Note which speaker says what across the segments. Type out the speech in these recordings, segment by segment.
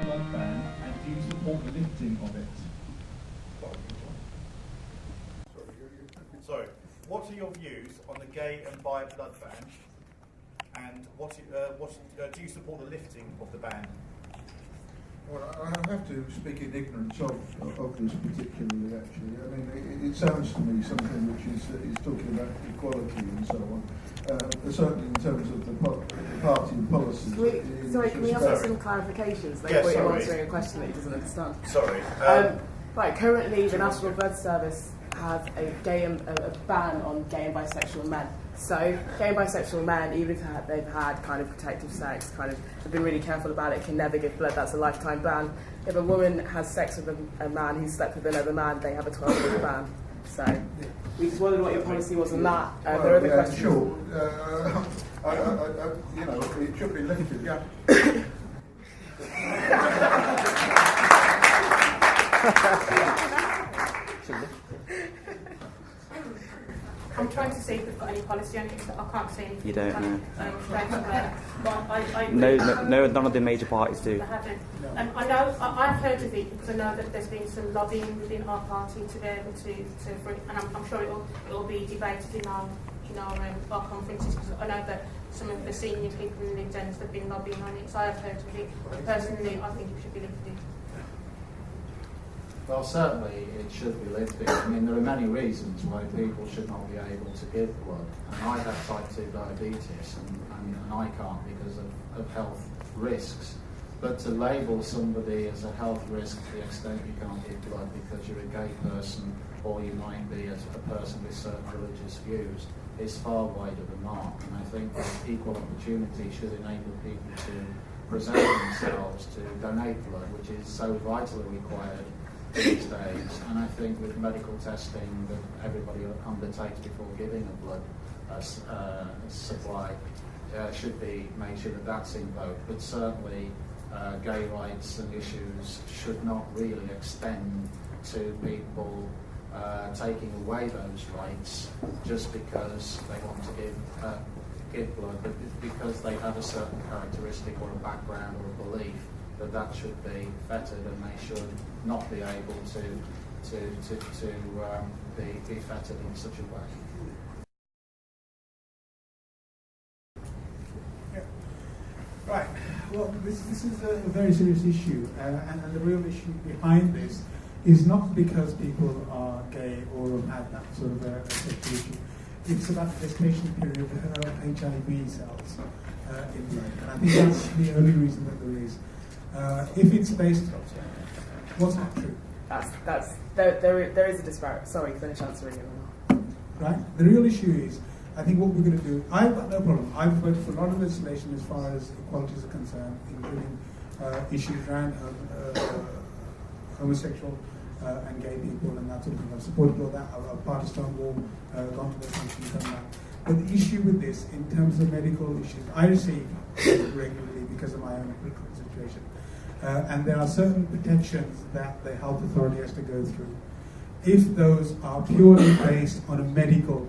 Speaker 1: blood ban, and do you support the lifting of it?
Speaker 2: Sorry. What are your views on the gay and bi blood ban, and do you support the lifting of the ban?
Speaker 3: Well, I have to speak in ignorance of this particularly, actually. I mean, it sounds to me something which is talking about equality and so on. Certainly in terms of the party and policies.
Speaker 4: Can we ask some clarifications? Like,
Speaker 2: yes,
Speaker 4: you're answering a question that he doesn't understand.
Speaker 2: Sorry.
Speaker 4: Right, currently the National Blood Service have a ban on gay and bisexual men. So gay and bisexual men, even if they've had kind of protective sex, kind of have been really careful about it, can never give blood. That's a lifetime ban. If a woman has sex with a man who's slept with another man, they have a 12-week ban. So we just wondered what your policy was on that. There are other questions.
Speaker 3: Sure. You know, it should be lifted. Yeah.
Speaker 5: I'm trying to see if we've got any policy on it, because I can't see anything.
Speaker 6: You don't know.
Speaker 5: But
Speaker 6: none of the major parties do.
Speaker 5: I haven't. I know, I've heard of it because I know that there's been some lobbying within our party to be able to and I'm sure it'll be debated in our conferences, because I know that some of the senior people in the Dems have been lobbying on it, so I have heard of it. But personally, I think it should be lifted.
Speaker 7: Well, certainly it should be lifted. I mean, there are many reasons why people should not be able to give blood. And I have type 2 diabetes, and I can't because of health risks. But to label somebody as a health risk to the extent you can't give blood because you're a gay person, or you might be as a person with certain religious views, is far wider the mark. And I think that equal opportunity should enable people to present themselves to donate blood, which is so vitally required these days. And I think with medical testing that everybody undertakes before giving a blood supply should be made sure that that's invoked. But certainly gay rights and issues should not really extend to people taking away those rights just because they want to give blood, but because they have a certain characteristic or a background or a belief that should be fettered, and they should not be able to be fettered in such a way.
Speaker 1: Yeah. Right. Well, this is a very serious issue, and the real issue behind this is not because people are gay or have had that sort of a sexual issue. It's about the gestation period of HIV cells in blood, and I think that's the only reason that there is. If it's based, what's not true?
Speaker 4: There is a disparity. Sorry, finish answering it or not.
Speaker 1: Right? The real issue is, I think what we're going to do, I've got no problem. I've voted for a lot of legislation as far as equalities are concerned, including issues around homosexual and gay people and that sort of thing. I've supported all that. I've party Stonewall, gone to the functions and that. But the issue with this, in terms of medical issues, I receive regularly because of my own medical situation. And there are certain protections that the health authority has to go through. If those are purely based on a medical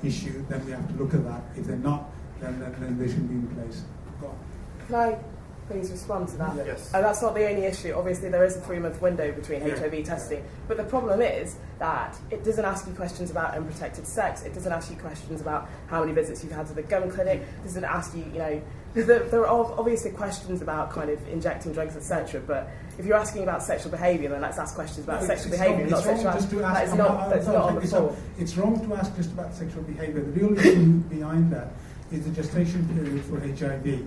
Speaker 1: issue, then we have to look at that. If they're not, then they shouldn't be in place. Go on.
Speaker 4: Can I please respond to that?
Speaker 2: Yes.
Speaker 4: That's not the only issue. Obviously, there is a 3-month window between HIV testing, but the problem is that it doesn't ask you questions about unprotected sex. It doesn't ask you questions about how many visits you've had to the gun clinic. It doesn't ask you, there are obviously questions about kind of injecting drugs, etc. But if you're asking about sexual behaviour, then let's ask questions about sexual behaviour, not sexuality. That's not on the floor.
Speaker 1: It's wrong to ask just about sexual behaviour. The real issue behind that is the gestation period for HIV.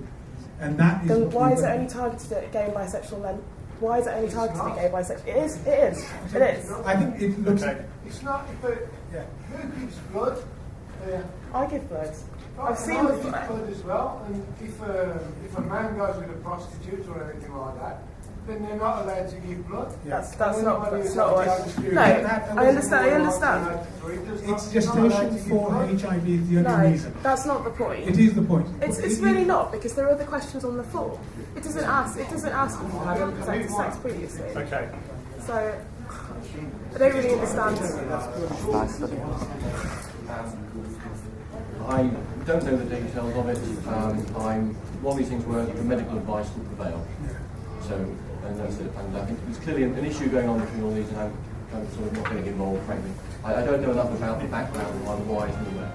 Speaker 1: And that is.
Speaker 4: Then why is it only targeted at gay and bisexual men? Why is it only targeted at gay and bisexual? It is.
Speaker 1: I think it looks.
Speaker 2: Okay.
Speaker 8: It's not. Who gives blood?
Speaker 4: I give blood. I've seen
Speaker 8: I
Speaker 4: the
Speaker 8: give blood as well. And if a man goes with a prostitute or anything like that, then they're not allowed to give blood.
Speaker 4: That's not what. No, I understand.
Speaker 1: It's gestation for HIV is the only reason.
Speaker 4: That's not the point.
Speaker 1: It is the point.
Speaker 4: It's really not, because there are other questions on the floor. It doesn't ask if you had unprotected sex previously.
Speaker 2: Okay.
Speaker 4: So I don't really understand.
Speaker 6: Nice. don't know the details of it. One of these things where the medical advice will prevail. So, and that's it. And I think there's clearly an issue going on between all these, and I'm kind of sort of not getting involved, frankly. I don't know enough about the background, and why it's anywhere.